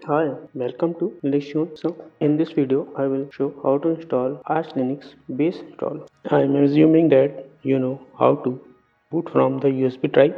Hi, welcome to Linux. So in this video I will show how to install Arch Linux base install. I am assuming that you know how to boot from the USB drive.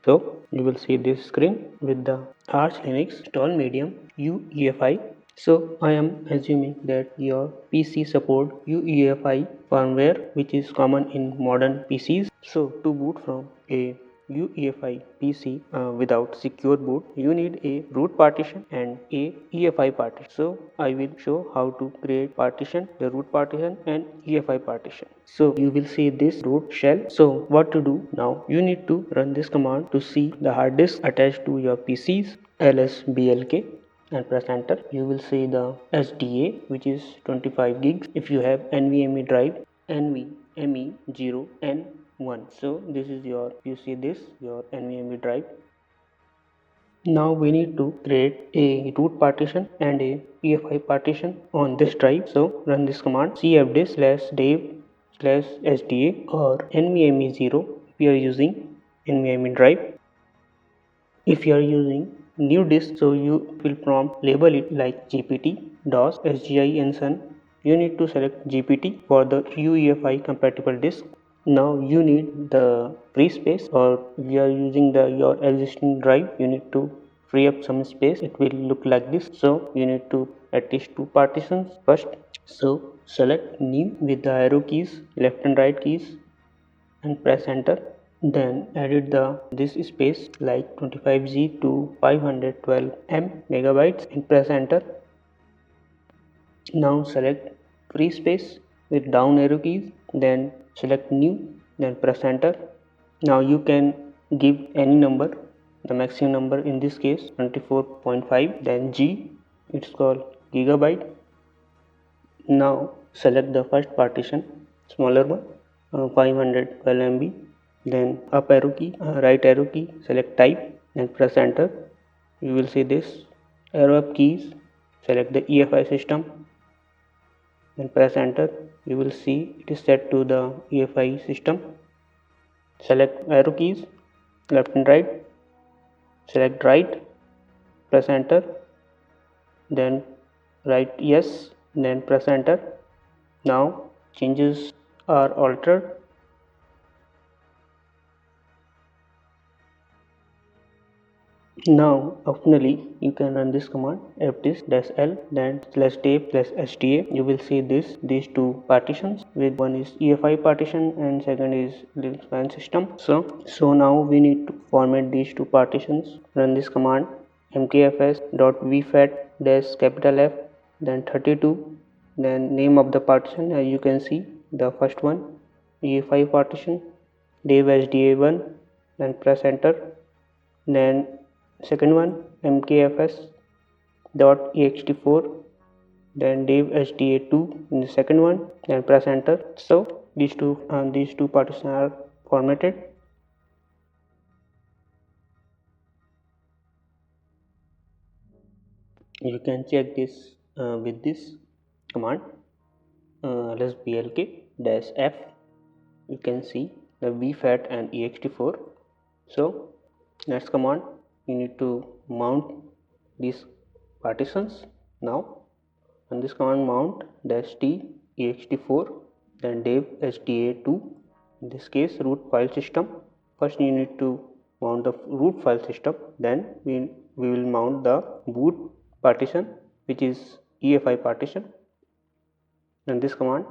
So you will see this screen with the Arch Linux install medium UEFI. So I am assuming that your PC support UEFI firmware, which is common in modern PCs. So to boot from a UEFI PC without secure boot, you need a root partition and a EFI partition. So I will show how to create partition, the root partition and EFI partition. So you will see this root shell. So what to do now? You need to run this command to see the hard disk attached to your PC's lsblk and press enter. You will see the SDA, which is 25 gigs. If you have NVMe drive, NVMe 0N1. So this is your, you see this, your NVMe drive. Now we need to create a root partition and a EFI partition on this drive. So run this command cfdisk/dev/sda or NVMe0 if you are using NVMe drive. If you are using new disk, so you will prompt label it like GPT, DOS, SGI and SUN. You need to select GPT for the UEFI compatible disk. Now you need the free space, or if you are using your existing drive, you need to free up some space. It will look like this. So you need to at least 2 partitions first. So select new with the arrow keys, left and right keys, and press enter. Then edit this space like 25G to 512 megabytes and press enter. Now select free space with down arrow keys, then select new, then press enter. Now you can give any number, the maximum number in this case 24.5, then G, it's called gigabyte. Now select the first partition, smaller one, 512 MB, then up arrow key, right arrow key, select type and press enter. You will see this arrow up keys, select the EFI system and press enter. You will see it is set to the EFI system. Select arrow keys, left and right, select right, press enter, then write yes, then press enter. Now changes are altered. Now optionally you can run this command fdisk-l then /dev/sda. You will see these two partitions, with one is EFI partition and second is Linux file system. So now we need to format these two partitions. Run this command mkfs.vfat-F then 32, then name of the partition. As you can see, the first one EFI partition dev/sda1, then press enter. Then second one mkfs.ext4, then dev/sda2 in the second one, then press enter. So these two partitions are formatted. You can check this with this command lsblk-f. You can see the vfat and ext4. So next command, you need to mount these partitions. Now on this command mount -t ext4, then dev/sda2, in this case root file system. First you need to mount the root file system, then we will mount the boot partition, which is EFI partition. And this command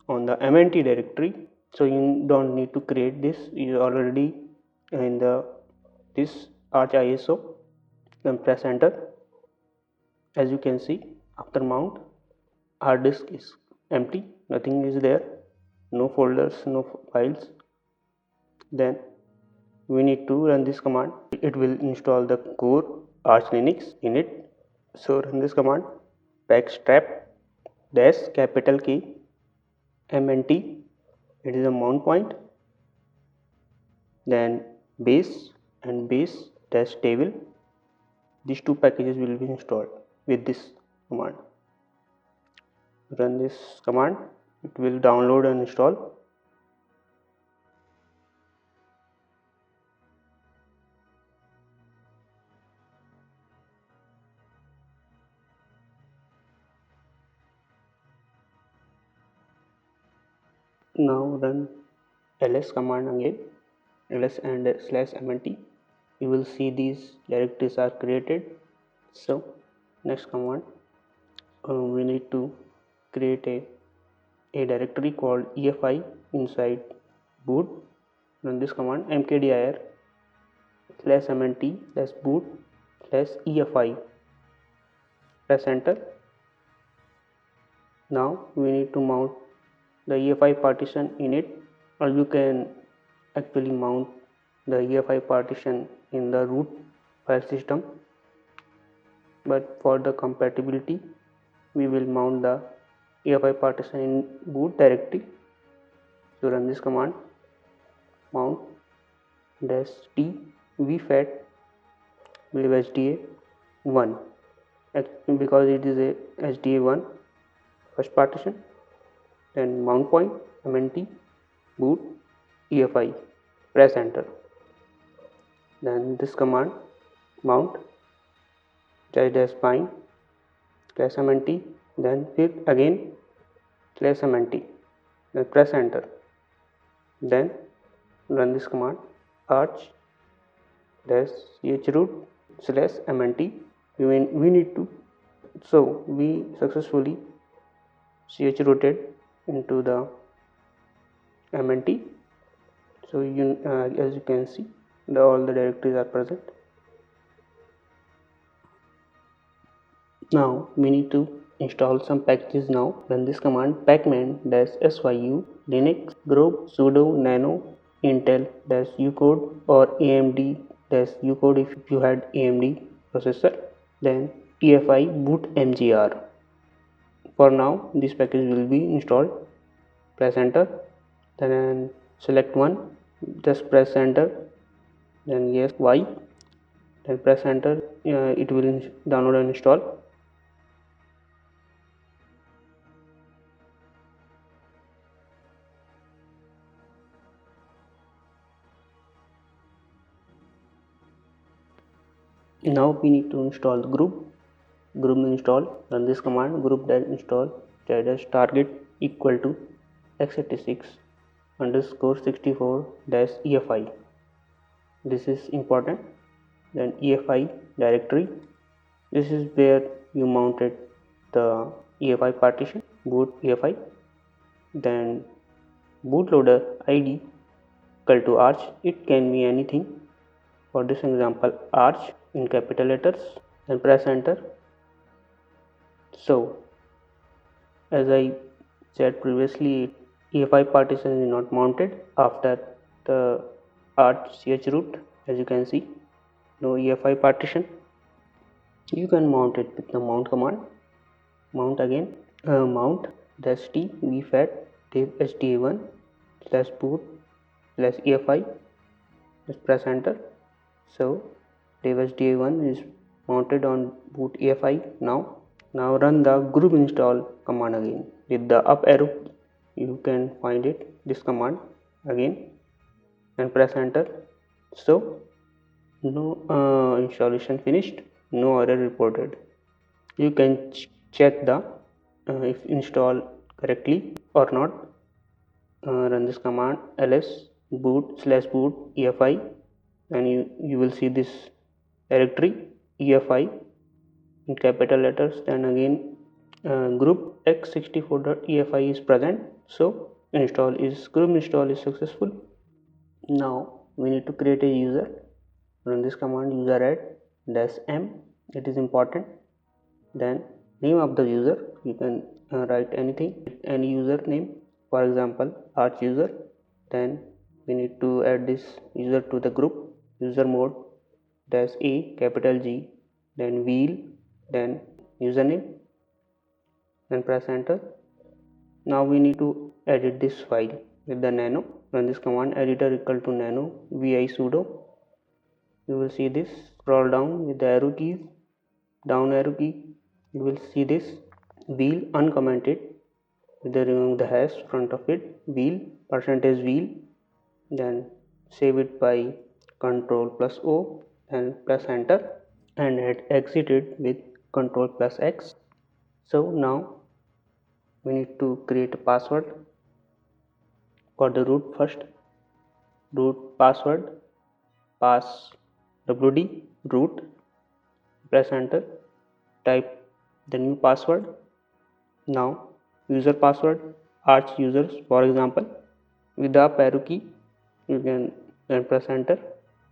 on the mnt directory, so you don't need to create this, you already in the this arch ISO. Then press enter. As you can see, after mount, hard disk is empty, nothing is there, no folders, no files. Then we need to run this command. It will install the core Arch Linux init. So run this command backstrap dash capital K mnt, it is a mount point, then base and base dash table. These two packages will be installed with this command. Run this command, it will download and install. Now run ls command again, ls and /mnt. You will see these directories are created. So next command, we need to create a directory called EFI inside boot. Run this command, mkdir /mnt /boot /EFI. Press enter. Now we need to mount the EFI partition in it, or you can actually mount the EFI partition in the root file system, but for the compatibility we will mount the EFI partition in boot directory. So run this command, mount -t vfat HDA 1, because it is a HDA 1 first partition. Then mount point mnt boot EFI. Press enter. Then this command, mount -bind /mnt, then hit again /mnt, then press enter. Then run this command, arch -chroot /mnt. We need to, so we successfully chrooted into the mnt. So as you can see, all the directories are present. Now we need to install some packages. Now run this command, pacman-syu linux grob sudo nano intel-ucode or amd-ucode if you had amd processor, then EFI boot mgr. For now this package will be installed. Press enter, then select one, just press enter, then yes y, then press enter. It will download and install. Now we need to install the group install. Run this command, group-install -target equal to x86_64-EFI. This is important. Then EFI directory, this is where you mounted the EFI partition, boot EFI. Then bootloader ID equal to arch, it can be anything. For this example, arch in capital letters, then press enter. So as I said previously, EFI partition is not mounted after the arch chroot. As you can see, no EFI partition. You can mount it with the mount command. Mount again, mount -t vfat HDA1 /boot /EFI. Just press enter. So HDA1 is mounted on boot EFI now. Now run the group install command again with the up arrow. You can find it, this command again, and press enter. So no installation finished, no error reported. You can check the if install correctly or not. Run this command, ls boot/boot EFI, and you will see this directory EFI in capital letters. Then again group x64.efi is present. So group install is successful. Now we need to create a user. Run this command, user add -m. It is important. Then name of the user, you can write anything, any user name, for example arch user. Then we need to add this user to the group. User mode -a capital G, then wheel, then username, then press enter. Now we need to edit this file with the nano. Run this command, editor equal to nano vi sudo. You will see this. Scroll down with the arrow keys, down arrow key. You will see this wheel uncommented with the removing the hash front of it, wheel %wheel. Then save it by Ctrl+O, and press enter, and exit it with Ctrl+X. So now we need to create a password. For the root, first root password, pass wd root, press enter, type the new password. Now user password, arch users for example, with the up arrow key you can then press enter.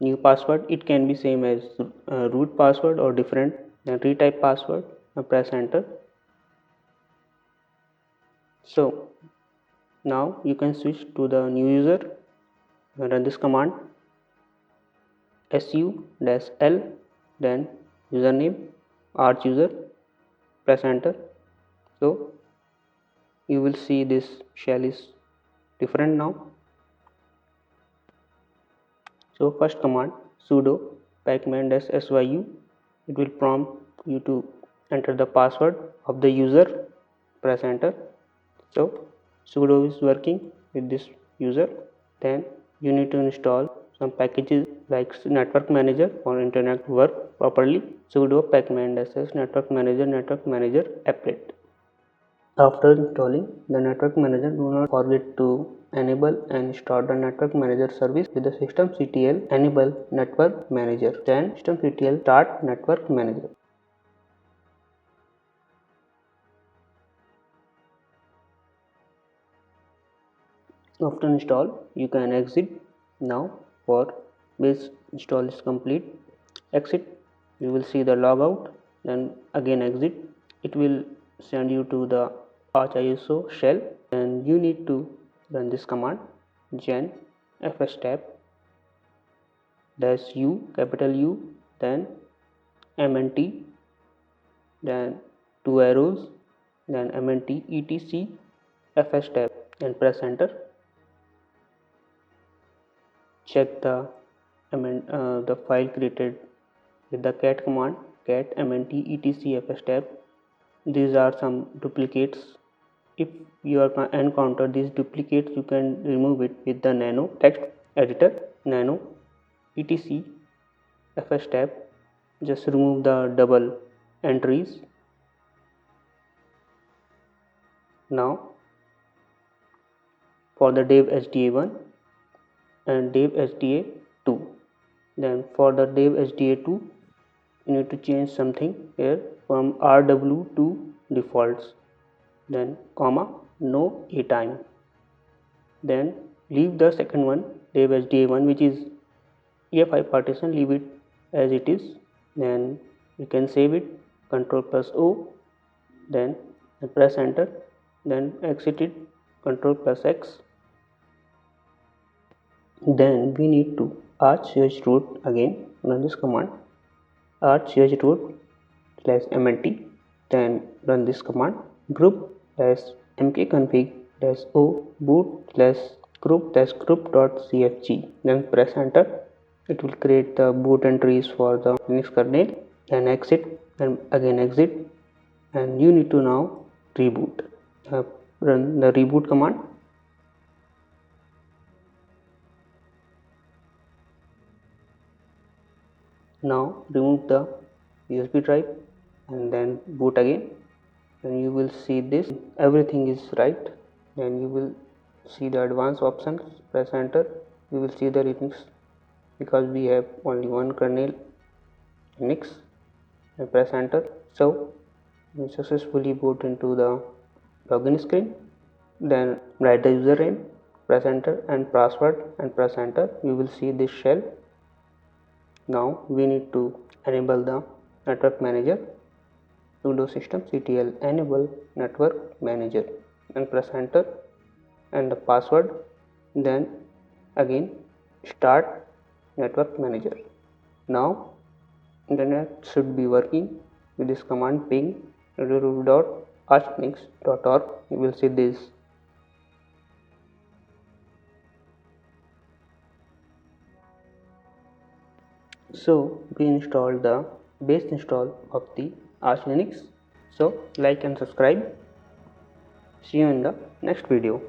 New password, it can be same as root password or different, then retype password and press enter. So now you can switch to the new user and run this command su-l, then username arch user, press enter. So you will see this shell is different now. So first command sudo pacman-syu, it will prompt you to enter the password of the user, press enter. So sudo is working with this user. Then you need to install some packages like network manager or internet work properly. Sudo pacman-network manager applet. After installing the network manager, do not forget to enable and start the network manager service with the systemctl enable network manager, then systemctl start network manager. After install you can exit. Now for base install is complete, exit, you will see the logout, then again exit. It will send you to the arch iso shell, and you need to run this command gen fstab dash u, capital U, then mnt, then two arrows, then mnt etc fstab and press enter. Check the file created with the cat command, cat mnt etc fstab. These are some duplicates. If you are encounter these duplicates, you can remove it with the nano text editor, nano etc fstab. Just remove the double entries. Now for the dev hda1 and dev hda2, then for the dev hda2 you need to change something here from rw to defaults, then comma no a time, then leave the second one dev hda1 which is UEFI partition, leave it as it is. Then you can save it, control plus O, then press enter, then exit it, control plus X. Then we need to arch chroot again, run this command arch chroot /mnt, then run this command group mkconfig -o boot /group-group.cfg, then press enter. It will create the boot entries for the Linux kernel, then exit and again exit, and you need to now reboot. Run the reboot command. Now remove the USB drive and then boot again, and you will see this everything is right. Then you will see the advanced options, press enter. You will see the Linux, because we have only one kernel Linux, and press enter. So we successfully boot into the login screen. Then write the username, press enter, and password and press enter. You will see this shell. Now we need to enable the network manager. Sudo systemctl enable network manager and press enter, and the password, then again start network manager. Now internet should be working with this command ping www.archlinux.org. you will see this. So we installed the base install of the Arch Linux. So like and subscribe. See you in the next video.